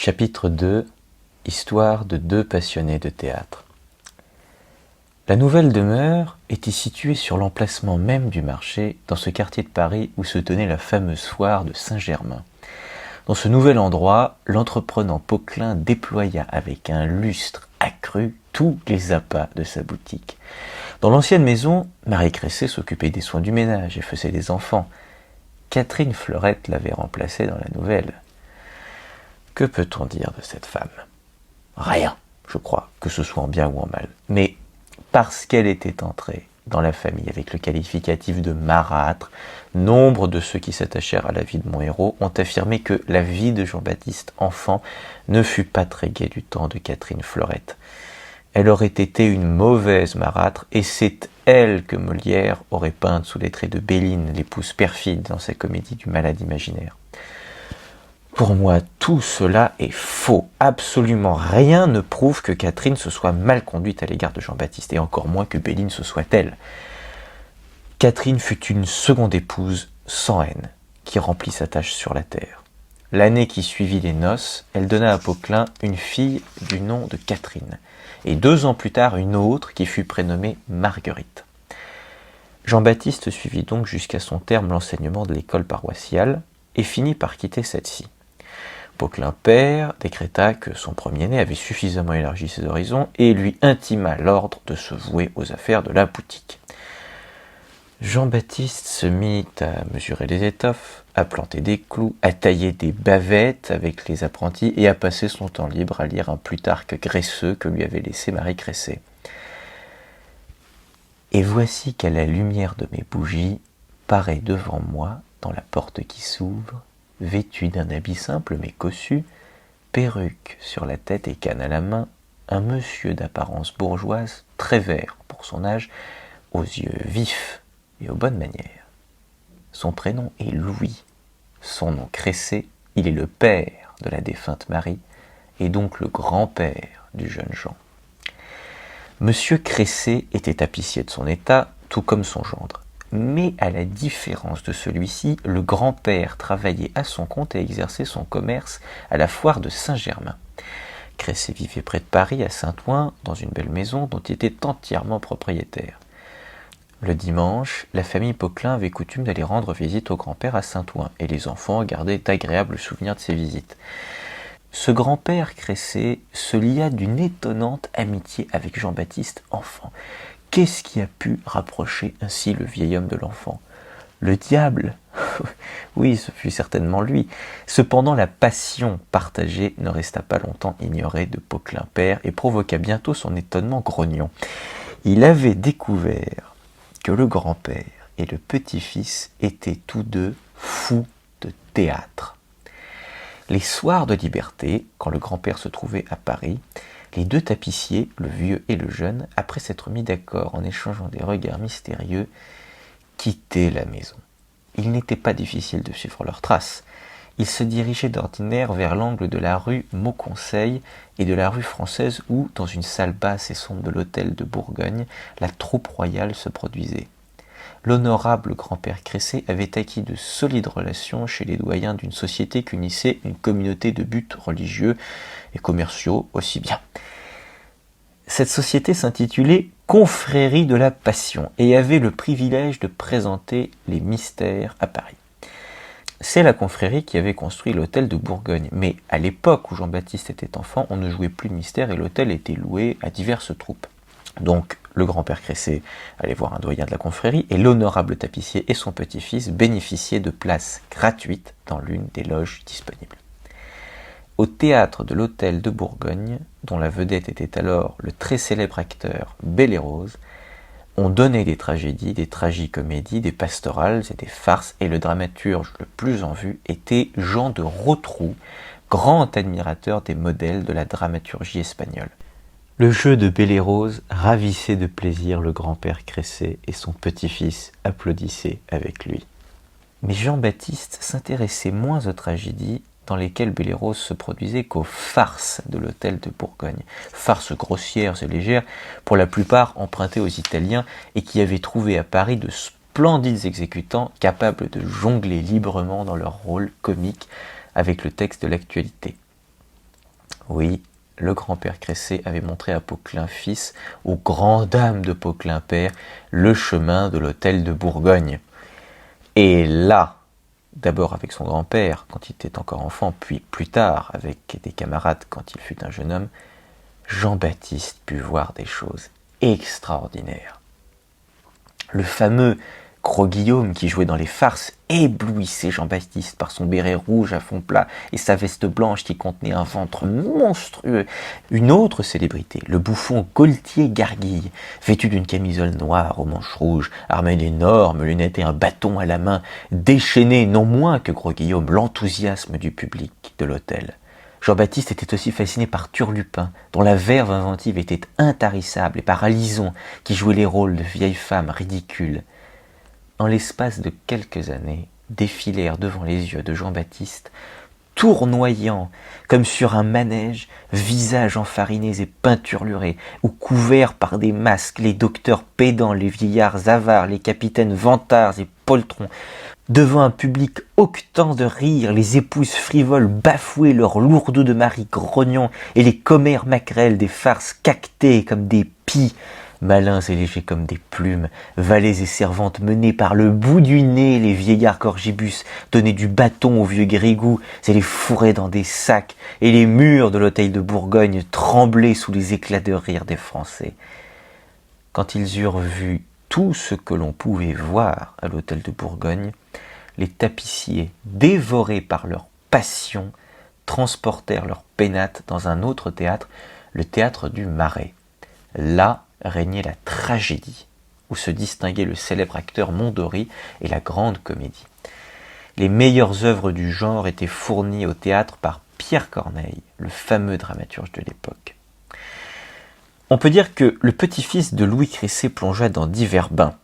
Chapitre 2. Histoire de deux passionnés de théâtre. La nouvelle demeure était située sur l'emplacement même du marché, dans ce quartier de Paris où se tenait la fameuse foire de Saint-Germain. Dans ce nouvel endroit, l'entreprenant Poquelin déploya avec un lustre accru tous les appas de sa boutique. Dans l'ancienne maison, Marie Cressay s'occupait des soins du ménage et faisait des enfants. Catherine Fleurette l'avait remplacée dans la nouvelle. Que peut-on dire de cette femme ? Rien, je crois, que ce soit en bien ou en mal. Mais parce qu'elle était entrée dans la famille avec le qualificatif de marâtre, nombre de ceux qui s'attachèrent à la vie de mon héros ont affirmé que la vie de Jean-Baptiste enfant ne fut pas très gaie du temps de Catherine Fleurette. Elle aurait été une mauvaise marâtre, et c'est elle que Molière aurait peinte sous les traits de Béline, l'épouse perfide dans sa comédie du malade imaginaire. Pour moi, tout cela est faux. Absolument rien ne prouve que Catherine se soit mal conduite à l'égard de Jean-Baptiste, et encore moins que Béline se soit elle. Catherine fut une seconde épouse sans haine, qui remplit sa tâche sur la terre. L'année qui suivit les noces, elle donna à Poquelin une fille du nom de Catherine, et 2 ans plus tard une autre qui fut prénommée Marguerite. Jean-Baptiste suivit donc jusqu'à son terme l'enseignement de l'école paroissiale, et finit par quitter celle-ci. Poquelin père décréta que son premier-né avait suffisamment élargi ses horizons et lui intima l'ordre de se vouer aux affaires de la boutique. Jean-Baptiste se mit à mesurer les étoffes, à planter des clous, à tailler des bavettes avec les apprentis et à passer son temps libre à lire un Plutarque graisseux que lui avait laissé Marie Cressay. Et voici qu'à la lumière de mes bougies, paraît devant moi, dans la porte qui s'ouvre, vêtu d'un habit simple mais cossu, perruque sur la tête et canne à la main, un monsieur d'apparence bourgeoise, très vert pour son âge, aux yeux vifs et aux bonnes manières. Son prénom est Louis, son nom Cressay, il est le père de la défunte Marie, et donc le grand-père du jeune Jean. Monsieur Cressay était tapissier de son état, tout comme son gendre. Mais à la différence de celui-ci, le grand-père travaillait à son compte et exerçait son commerce à la foire de Saint-Germain. Cressay vivait près de Paris, à Saint-Ouen, dans une belle maison dont il était entièrement propriétaire. Le dimanche, la famille Poquelin avait coutume d'aller rendre visite au grand-père à Saint-Ouen, et les enfants gardaient d'agréables souvenirs de ces visites. Ce grand-père Cressay se lia d'une étonnante amitié avec Jean-Baptiste enfant. Qu'est-ce qui a pu rapprocher ainsi le vieil homme de l'enfant ? Le diable ? Oui, ce fut certainement lui. Cependant, la passion partagée ne resta pas longtemps ignorée de Poquelin père et provoqua bientôt son étonnement grognon. Il avait découvert que le grand-père et le petit-fils étaient tous deux fous de théâtre. Les soirs de liberté, quand le grand-père se trouvait à Paris, les 2 tapissiers, le vieux et le jeune, après s'être mis d'accord en échangeant des regards mystérieux, quittaient la maison. Il n'était pas difficile de suivre leurs traces. Ils se dirigeaient d'ordinaire vers l'angle de la rue Mauconseil et de la rue Française où, dans une salle basse et sombre de l'hôtel de Bourgogne, la troupe royale se produisait. L'honorable grand-père Cressay avait acquis de solides relations chez les doyens d'une société qu'unissait une communauté de buts religieux et commerciaux aussi bien. Cette société s'intitulait Confrérie de la Passion et avait le privilège de présenter les mystères à Paris. C'est la confrérie qui avait construit l'hôtel de Bourgogne, mais à l'époque où Jean-Baptiste était enfant, on ne jouait plus de mystères et l'hôtel était loué à diverses troupes. Donc, le grand-père Cressay allait voir un doyen de la confrérie et l'honorable tapissier et son petit-fils bénéficiaient de places gratuites dans l'une des loges disponibles. Au théâtre de l'hôtel de Bourgogne, dont la vedette était alors le très célèbre acteur Belle-Rose, on donnait des tragédies, des tragicomédies, des pastorales et des farces, et le dramaturge le plus en vue était Jean de Rotrou, grand admirateur des modèles de la dramaturgie espagnole. Le jeu de Belle-Rose ravissait de plaisir le grand-père Cressay et son petit-fils applaudissaient avec lui. Mais Jean-Baptiste s'intéressait moins aux tragédies dans lesquelles Belle-Rose se produisait qu'aux farces de l'hôtel de Bourgogne. Farces grossières et légères, pour la plupart empruntées aux Italiens et qui avaient trouvé à Paris de splendides exécutants capables de jongler librement dans leur rôle comique avec le texte de l'actualité. Oui, le grand-père Cressé avait montré à Poquelin fils, aux grandes dames de Poquelin père, le chemin de l'hôtel de Bourgogne. Et là, d'abord avec son grand-père quand il était encore enfant, puis plus tard avec des camarades quand il fut un jeune homme, Jean-Baptiste put voir des choses extraordinaires. Le fameux Gros Guillaume qui jouait dans les farces éblouissait Jean-Baptiste par son béret rouge à fond plat et sa veste blanche qui contenait un ventre monstrueux. Une autre célébrité, le bouffon Gaultier Garguille, vêtu d'une camisole noire aux manches rouges, armé d'énormes lunettes et un bâton à la main, déchaînait non moins que Gros Guillaume l'enthousiasme du public de l'hôtel. Jean-Baptiste était aussi fasciné par Turlupin, dont la verve inventive était intarissable, et par Alison, qui jouait les rôles de vieilles femmes ridicules. En l'espace de quelques années, défilèrent devant les yeux de Jean-Baptiste, tournoyant comme sur un manège, visages enfarinés et peinturlurés, ou couverts par des masques, les docteurs pédants, les vieillards avares, les capitaines vantards et poltrons. Devant un public octant de rire, les épouses frivoles bafouaient leurs lourdeaux de mari grognons et les commères maquerelles des farces cactées comme des pies, malins et légers comme des plumes, valets et servantes menés par le bout du nez, les vieillards corgibus donnaient du bâton aux vieux grigous et les fourraient dans des sacs, et les murs de l'hôtel de Bourgogne tremblaient sous les éclats de rire des Français. Quand ils eurent vu tout ce que l'on pouvait voir à l'hôtel de Bourgogne, les tapissiers, dévorés par leur passion, transportèrent leurs pénates dans un autre théâtre, le théâtre du Marais. Là régnait la tragédie, où se distinguait le célèbre acteur Mondori et la grande comédie. Les meilleures œuvres du genre étaient fournies au théâtre par Pierre Corneille, le fameux dramaturge de l'époque. On peut dire que le petit-fils de Louis Cressé plongea dans divers bains.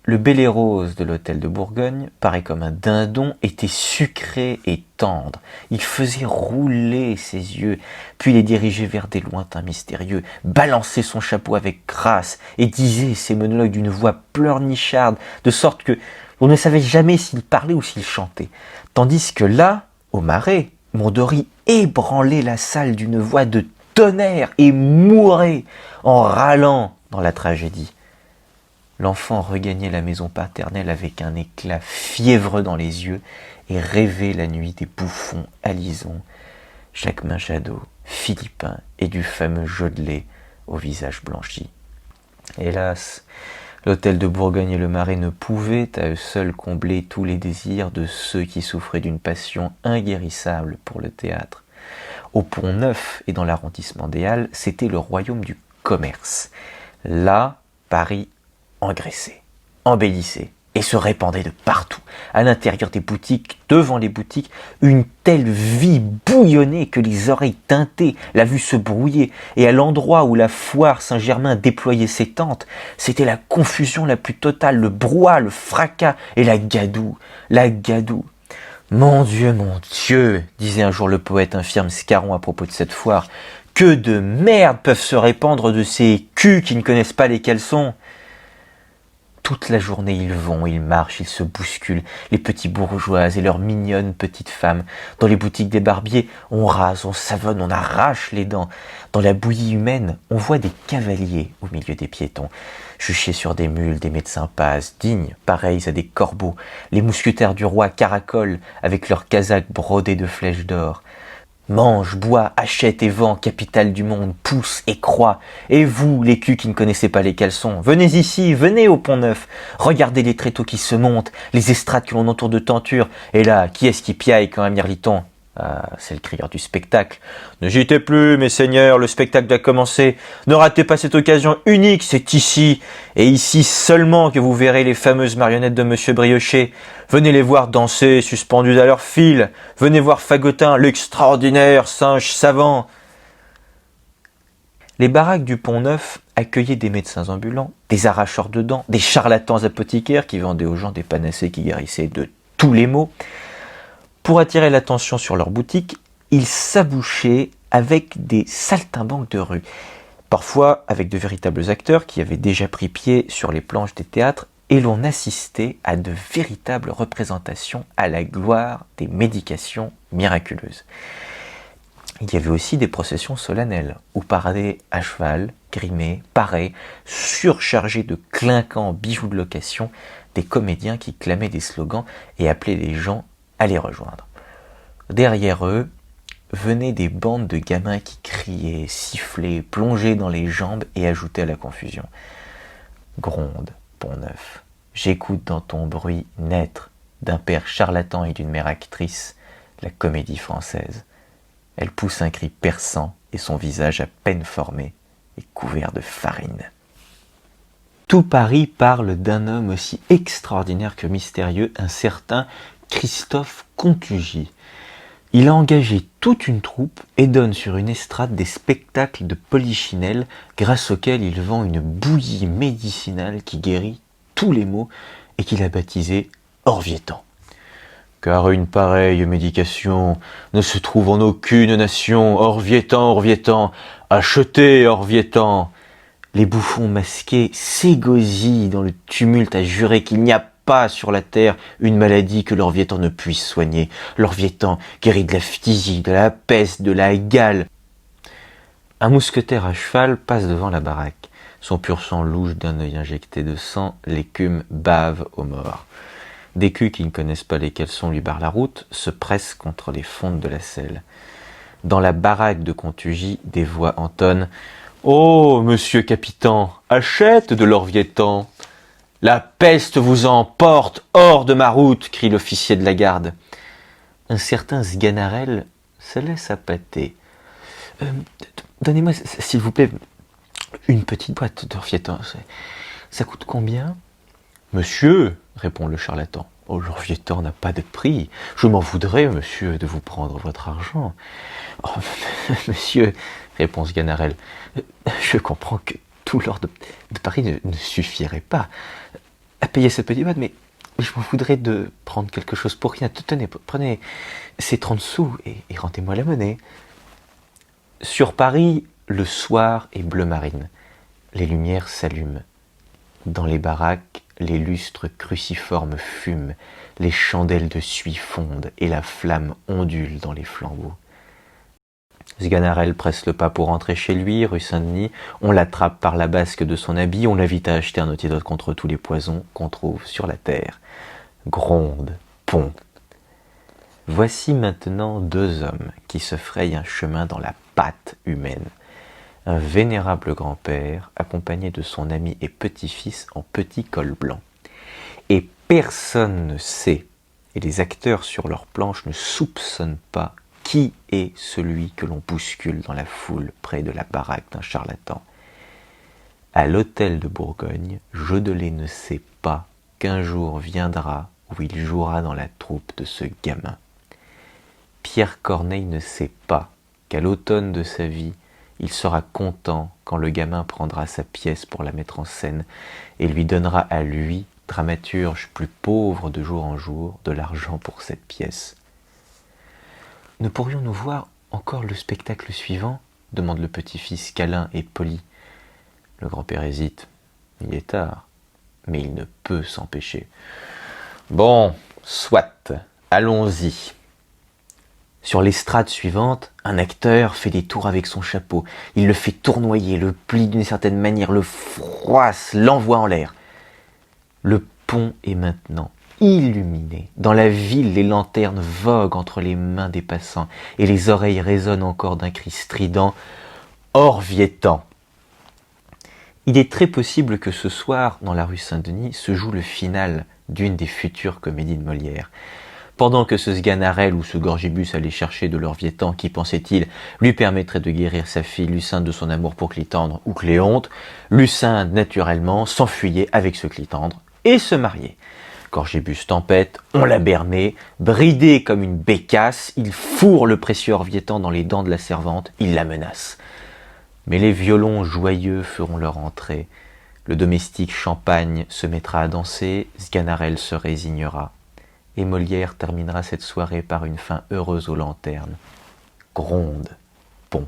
Le Bel et Rose de l'hôtel de Bourgogne, pareil comme un dindon, était sucré et tendre. Il faisait rouler ses yeux, puis les dirigeait vers des lointains mystérieux, balançait son chapeau avec grâce et disait ses monologues d'une voix pleurnicharde, de sorte que on ne savait jamais s'il parlait ou s'il chantait. Tandis que là, au Marais, Mondori ébranlait la salle d'une voix de tonnerre et mourait en râlant dans la tragédie. L'enfant regagnait la maison paternelle avec un éclat fiévreux dans les yeux et rêvait la nuit des bouffons Alison, Jacquemin Jadot, Philippin et du fameux Jodelet au visage blanchi. Hélas, l'hôtel de Bourgogne et le Marais ne pouvaient à eux seuls combler tous les désirs de ceux qui souffraient d'une passion inguérissable pour le théâtre. Au Pont-Neuf et dans l'arrondissement des Halles, c'était le royaume du commerce. Là, Paris engraissait, embellissait et se répandait de partout. À l'intérieur des boutiques, devant les boutiques, une telle vie bouillonnait que les oreilles tintaient, la vue se brouillait, et à l'endroit où la foire Saint-Germain déployait ses tentes, c'était la confusion la plus totale, le brouhaha, le fracas et la gadoue. Mon Dieu, disait un jour le poète infirme Scarron à propos de cette foire, que de merde peuvent se répandre de ces culs qui ne connaissent pas les caleçons. Toute la journée ils vont, ils marchent, ils se bousculent, les petits bourgeoises et leurs mignonnes petites femmes. Dans les boutiques des barbiers, on rase, on savonne, on arrache les dents. Dans la bouillie humaine, on voit des cavaliers au milieu des piétons, juchés sur des mules, des médecins passent, dignes, pareils à des corbeaux. Les mousquetaires du roi caracolent avec leurs casaques brodés de flèches d'or. Mange, bois, achète et vends, capitale du monde, pousse et croît. Et vous, les culs qui ne connaissez pas les caleçons, venez ici, venez au Pont-Neuf. Regardez les tréteaux qui se montent, les estrades que l'on entoure de tentures. Et là, qui est-ce qui piaille quand un mirliton ? Ah, c'est le crieur du spectacle. Ne gîtez plus, mes seigneurs, le spectacle doit commencer. Ne ratez pas cette occasion unique, c'est ici, et ici seulement que vous verrez les fameuses marionnettes de Monsieur Briochet. Venez les voir danser, suspendues à leur fil. Venez voir Fagotin, l'extraordinaire singe savant. Les baraques du Pont-Neuf accueillaient des médecins ambulants, des arracheurs de dents, des charlatans apothicaires qui vendaient aux gens des panacées qui guérissaient de tous les maux. Pour attirer l'attention sur leur boutique, ils s'abouchaient avec des saltimbanques de rue, parfois avec de véritables acteurs qui avaient déjà pris pied sur les planches des théâtres, et l'on assistait à de véritables représentations à la gloire des médications miraculeuses. Il y avait aussi des processions solennelles, où paradaient à cheval, grimés, parés, surchargés de clinquants bijoux de location, des comédiens qui clamaient des slogans et appelaient les gens à les rejoindre. Derrière eux, venaient des bandes de gamins qui criaient, sifflaient, plongeaient dans les jambes et ajoutaient à la confusion. Gronde, Pont-Neuf, j'écoute dans ton bruit naître d'un père charlatan et d'une mère actrice la comédie française. Elle pousse un cri perçant et son visage à peine formé est couvert de farine. Tout Paris parle d'un homme aussi extraordinaire que mystérieux, un certain Christophe Contugy. Il a engagé toute une troupe et donne sur une estrade des spectacles de polichinelle grâce auxquels il vend une bouillie médicinale qui guérit tous les maux et qu'il a baptisé Orvietan. Car une pareille médication ne se trouve en aucune nation. Orvietan, Orvietan, achetez Orvietan. Les bouffons masqués s'égosillent dans le tumulte à jurer qu'il n'y a pas sur la terre une maladie que l'Orvietan ne puisse soigner. L'Orvietan guérit de la phtisie, de la peste, de la gale. Un mousquetaire à cheval passe devant la baraque. Son pur sang louche d'un œil injecté de sang, l'écume bave aux morts. Des culs qui ne connaissent pas les caleçons lui barrent la route, se pressent contre les fontes de la selle. Dans la baraque de Contugy, des voix entonnent « Oh, monsieur Capitan, achète de l'Orvietan !»« La peste vous emporte hors de ma route !» crie l'officier de la garde. Un certain Sganarelle se laisse appâter. Donnez-moi, s'il vous plaît, une petite boîte d'Orvietan. Ça coûte combien ? Monsieur, répond le charlatan, oh, l'Orvietan n'a pas de prix. Je m'en voudrais, monsieur, de vous prendre votre argent. Oh, monsieur, répond Sganarelle, je comprends que tout l'or de Paris ne suffirait pas à payer cette petite boîte, mais je m'en voudrais de prendre quelque chose pour rien. Tenez, prenez ces 30 sous et rendez-moi la monnaie. Sur Paris, le soir est bleu marine. Les lumières s'allument. Dans les baraques, les lustres cruciformes fument, les chandelles de suie fondent et la flamme ondule dans les flambeaux. Sganarelle presse le pas pour rentrer chez lui, rue Saint-Denis. On l'attrape par la basque de son habit, on l'invite à acheter un antidote contre tous les poisons qu'on trouve sur la terre. Gronde, Pont. Voici maintenant deux hommes qui se frayent un chemin dans la pâte humaine. Un vénérable grand-père, accompagné de son ami et petit-fils en petit col blanc. Et personne ne sait, et les acteurs sur leur planche ne soupçonnent pas qui est celui que l'on bouscule dans la foule près de la baraque d'un charlatan. À l'hôtel de Bourgogne, Jodelet ne sait pas qu'un jour viendra où il jouera dans la troupe de ce gamin. Pierre Corneille ne sait pas qu'à l'automne de sa vie, il sera content quand le gamin prendra sa pièce pour la mettre en scène et lui donnera à lui, dramaturge plus pauvre de jour en jour, de l'argent pour cette pièce. « Ne pourrions-nous voir encore le spectacle suivant ?» demande le petit-fils câlin et poli. Le grand-père hésite. Il est tard, mais il ne peut s'empêcher. « Bon, soit, allons-y. » Sur l'estrade suivante, un acteur fait des tours avec son chapeau. Il le fait tournoyer, le plie d'une certaine manière, le froisse, l'envoie en l'air. Le pont est maintenant illuminé. Dans la ville, les lanternes voguent entre les mains des passants et les oreilles résonnent encore d'un cri strident « Orvietan !» Il est très possible que ce soir, dans la rue Saint-Denis, se joue le final d'une des futures comédies de Molière. Pendant que ce Sganarelle ou ce Gorgibus allait chercher de l'Orvietan qui, pensait-il, lui permettrait de guérir sa fille Lucinde de son amour pour Clitandre ou Cléonte, Lucinde, naturellement, s'enfuyait avec ce Clitandre et se mariait. Gorgibus tempête, on l'a berné, bridé comme une bécasse, il fourre le précieux Orvietan dans les dents de la servante, il la menace. Mais les violons joyeux feront leur entrée, le domestique Champagne se mettra à danser, Sganarelle se résignera. Et Molière terminera cette soirée par une fin heureuse aux lanternes. Gronde, Pont.